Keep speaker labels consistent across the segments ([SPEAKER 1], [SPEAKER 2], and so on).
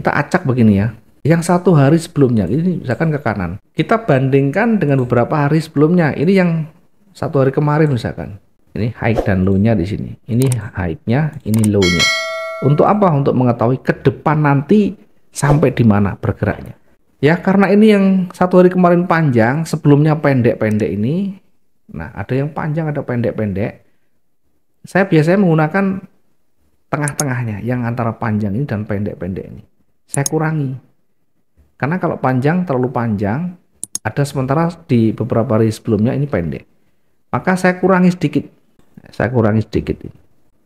[SPEAKER 1] kita acak begini ya. Yang 1 hari sebelumnya, ini misalkan ke kanan. Kita bandingkan dengan beberapa hari sebelumnya. Ini yang 1 hari kemarin misalkan. Ini high dan low-nya di sini. Ini high-nya, ini low-nya. Untuk apa? Untuk mengetahui ke depan nanti sampai di mana bergeraknya. Ya, karena ini yang 1 hari kemarin panjang, sebelumnya pendek-pendek ini. Nah, ada yang panjang, ada pendek-pendek. Saya biasanya menggunakan tengah-tengahnya, yang antara panjang ini dan pendek-pendek ini. Saya kurangi. Karena kalau panjang, terlalu panjang, ada sementara di beberapa hari sebelumnya ini pendek. Maka saya kurangi sedikit. Saya kurangi sedikit.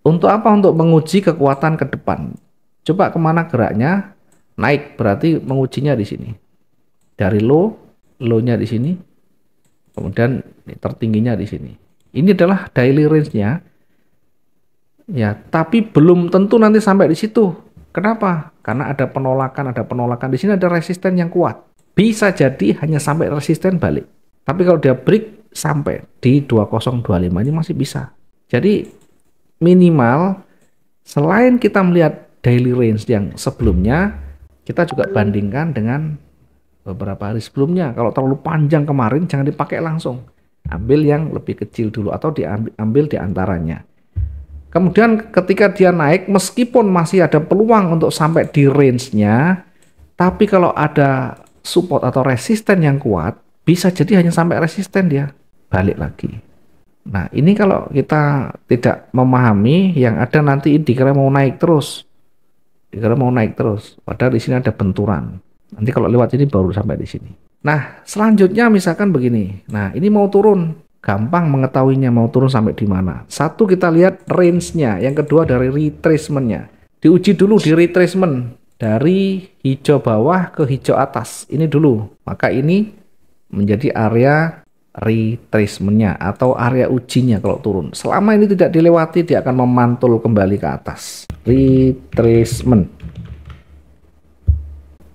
[SPEAKER 1] Untuk apa? Untuk menguji kekuatan ke depan. Coba kemana geraknya? Naik, berarti mengujinya di sini. Dari low-nya di sini, kemudian tertingginya di sini. Ini adalah daily range-nya. Ya, tapi belum tentu nanti sampai di situ. Kenapa? Karena ada penolakan di sini, ada resisten yang kuat. Bisa jadi hanya sampai resisten balik. Tapi kalau dia break sampai di 2025 ini masih bisa. Jadi minimal selain kita melihat daily range yang sebelumnya, kita juga bandingkan dengan beberapa hari sebelumnya. Kalau terlalu panjang kemarin jangan dipakai langsung. Ambil yang lebih kecil dulu atau diambil di antaranya. Kemudian ketika dia naik, meskipun masih ada peluang untuk sampai di range-nya, tapi kalau ada support atau resisten yang kuat, bisa jadi hanya sampai resisten dia balik lagi. Nah, ini kalau kita tidak memahami, yang ada nanti dikira mau naik terus. Padahal di sini ada benturan. Nanti kalau lewat ini baru sampai di sini. Nah, selanjutnya misalkan begini. Nah, ini mau turun. Gampang mengetahuinya mau turun sampai di mana. Satu, kita lihat range-nya. Yang kedua dari retracement-nya. Diuji dulu di retracement. Dari hijau bawah ke hijau atas. Ini dulu. Maka ini menjadi area retracement-nya atau area ujinya kalau turun. Selama ini tidak dilewati, dia akan memantul kembali ke atas. Retracement.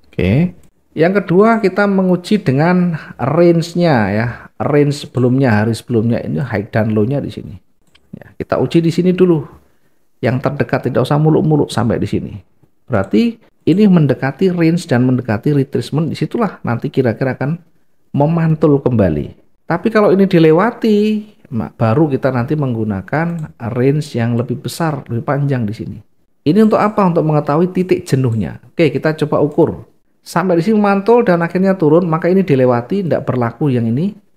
[SPEAKER 1] Oke. Yang kedua, kita menguji dengan range-nya ya. Range sebelumnya, hari sebelumnya, ini high dan low-nya di sini. Ya, kita uji di sini dulu. Yang terdekat, tidak usah muluk-muluk sampai di sini. Berarti ini mendekati range dan mendekati retracement. Disitulah nanti kira-kira akan memantul kembali. Tapi kalau ini dilewati, baru kita nanti menggunakan range yang lebih besar, lebih panjang di sini. Ini untuk apa? Untuk mengetahui titik jenuhnya. Oke, kita coba ukur. Sampai di sini mantul dan akhirnya turun, maka ini dilewati, tidak berlaku yang ini.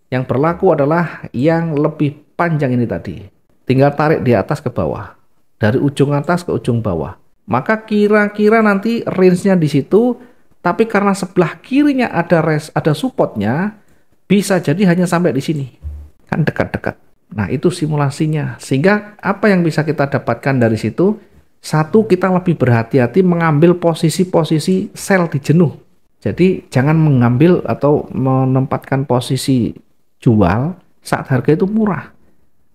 [SPEAKER 1] Yang berlaku adalah yang lebih panjang ini tadi. Tinggal tarik di atas ke bawah. Dari ujung atas ke ujung bawah. Maka kira-kira nanti range-nya di situ, tapi karena sebelah kirinya ada supportnya, bisa jadi hanya sampai di sini. Kan dekat-dekat. Nah, itu simulasinya. Sehingga apa yang bisa kita dapatkan dari situ? Satu, kita lebih berhati-hati mengambil posisi-posisi sell di jenuh. Jadi jangan mengambil atau menempatkan posisi jual saat harga itu murah.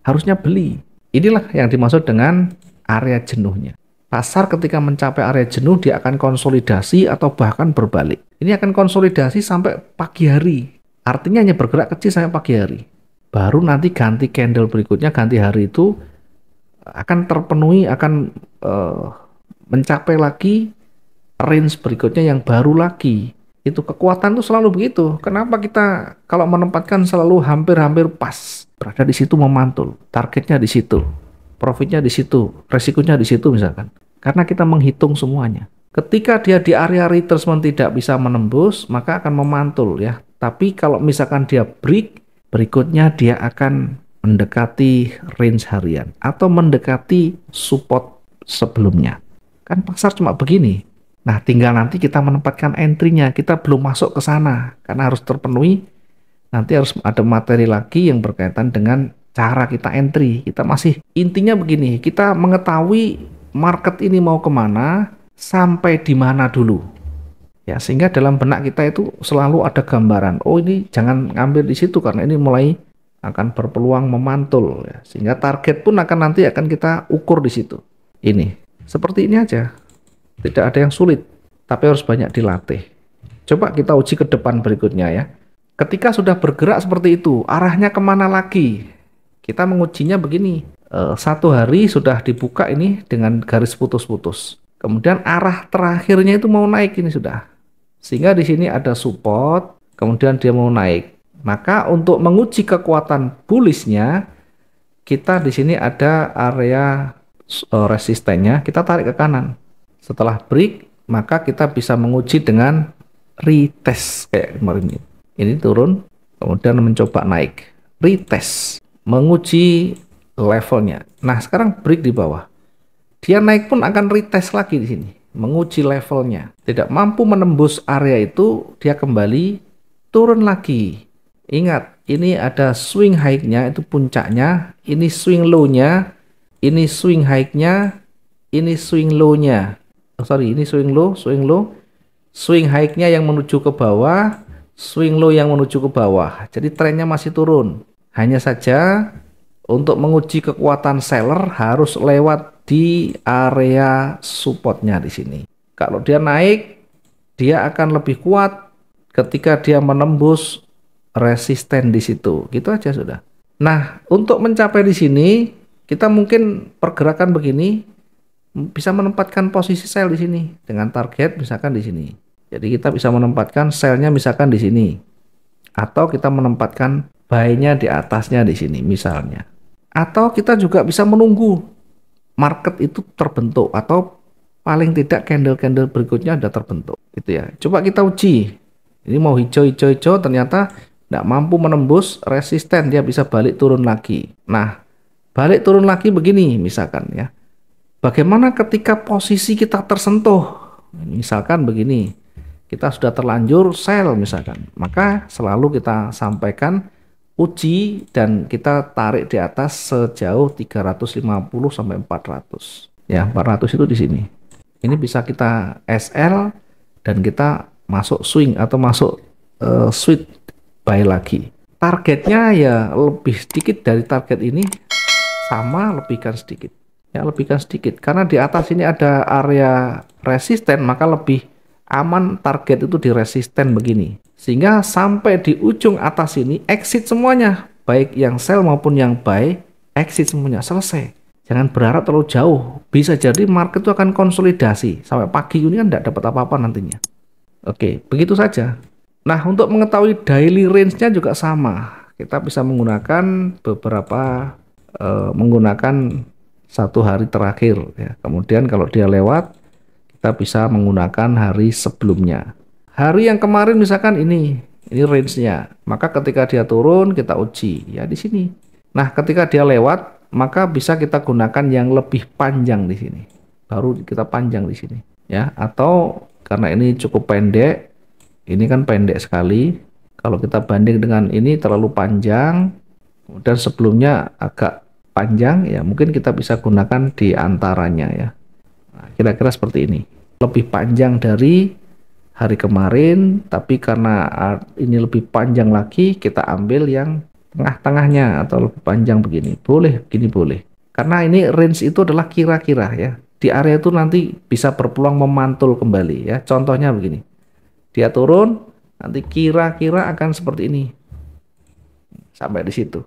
[SPEAKER 1] Harusnya beli. Inilah yang dimaksud dengan area jenuhnya. Pasar ketika mencapai area jenuh, dia akan konsolidasi atau bahkan berbalik. Ini akan konsolidasi sampai pagi hari. Artinya hanya bergerak kecil sampai pagi hari. Baru nanti ganti candle berikutnya, ganti hari itu akan terpenuhi, akan mencapai lagi range berikutnya yang baru lagi. Itu kekuatan itu selalu begitu. Kenapa kita kalau menempatkan selalu hampir-hampir pas, berada di situ memantul, targetnya di situ, profitnya di situ, resikonya di situ misalkan. Karena kita menghitung semuanya. Ketika dia di area retracement tidak bisa menembus, maka akan memantul ya. Tapi kalau misalkan dia break, berikutnya dia akan mendekati range harian atau mendekati support sebelumnya. Kan pasar cuma begini. Nah, tinggal nanti kita menempatkan entry-nya. Kita belum masuk ke sana karena harus terpenuhi. Nanti harus ada materi lagi yang berkaitan dengan cara kita entry. Kita masih intinya begini, kita mengetahui market ini mau kemana, sampai di mana dulu. Ya, sehingga dalam benak kita itu selalu ada gambaran. Oh, ini jangan ngambil di situ karena ini mulai akan berpeluang memantul. Ya. Sehingga target pun nanti akan kita ukur di situ. Ini seperti ini aja. Tidak ada yang sulit, tapi harus banyak dilatih. Coba kita uji ke depan berikutnya ya. Ketika sudah bergerak seperti itu, arahnya kemana lagi? Kita mengujinya begini. 1 hari sudah dibuka ini dengan garis putus-putus. Kemudian arah terakhirnya itu mau naik ini sudah. Sehingga di sini ada support, kemudian dia mau naik. Maka untuk menguji kekuatan bullish-nya, kita di sini ada area resistennya, kita tarik ke kanan. Setelah break, maka kita bisa menguji dengan retest kayak kemarin ini. Ini turun, kemudian mencoba naik. Retest, menguji levelnya. Nah, sekarang break di bawah. Dia naik pun akan retest lagi di sini, menguji levelnya. Tidak mampu menembus area itu, dia kembali turun lagi. Ingat, ini ada swing high-nya, itu puncaknya, ini swing low-nya, ini swing high-nya, ini swing low-nya. Oh, sorry, ini swing low, swing high-nya yang menuju ke bawah, swing low yang menuju ke bawah. Jadi trennya masih turun. Hanya saja untuk menguji kekuatan seller harus lewat di area supportnya di sini. Kalau dia naik, dia akan lebih kuat ketika dia menembus resisten di situ. Gitu aja sudah. Nah, untuk mencapai di sini, kita mungkin pergerakan begini bisa menempatkan posisi sell di sini dengan target misalkan di sini. Jadi kita bisa menempatkan sell-nya misalkan di sini. Atau kita menempatkan buy-nya di atasnya di sini misalnya. Atau kita juga bisa menunggu market itu terbentuk atau paling tidak candle-candle berikutnya ada terbentuk gitu ya. Coba kita uji. Ini mau hijau ternyata tidak mampu menembus resisten, dia bisa balik turun lagi. Nah, balik turun lagi begini misalkan ya. Bagaimana ketika posisi kita tersentuh? Misalkan begini. Kita sudah terlanjur sell misalkan. Maka selalu kita sampaikan uji dan kita tarik di atas sejauh 350 sampai 400. Ya, 400 itu di sini. Ini bisa kita SL dan kita masuk swing atau masuk sweet buy lagi. Targetnya ya lebih sedikit dari target ini, sama lebihkan sedikit. Ya, lebihkan sedikit. Karena di atas ini ada area resisten, maka lebih aman target itu di resisten begini. Sehingga sampai di ujung atas ini exit semuanya, baik yang sell maupun yang buy, exit semuanya, selesai. Jangan berharap terlalu jauh, bisa jadi market itu akan konsolidasi sampai pagi ini kan tidak dapat apa-apa nantinya. Oke, begitu saja. Nah, untuk mengetahui daily range-nya juga sama. Kita bisa menggunakan beberapa menggunakan satu hari terakhir ya. Kemudian kalau dia lewat, kita bisa menggunakan hari sebelumnya. Hari yang kemarin misalkan ini range-nya. Maka ketika dia turun kita uji ya di sini. Nah, ketika dia lewat, maka bisa kita gunakan yang lebih panjang di sini. Baru kita panjang di sini ya. Atau karena ini cukup pendek, ini kan pendek sekali. Kalau kita banding dengan ini terlalu panjang, dan sebelumnya agak panjang ya, mungkin kita bisa gunakan di antaranya ya. Nah, kira-kira seperti ini. Lebih panjang dari hari kemarin, tapi karena ini lebih panjang lagi, kita ambil yang tengah-tengahnya atau lebih panjang begini. Boleh, begini boleh. Karena ini range itu adalah kira-kira ya. Di area itu nanti bisa berpeluang memantul kembali ya. Contohnya begini. Dia turun, nanti kira-kira akan seperti ini. Sampai di situ.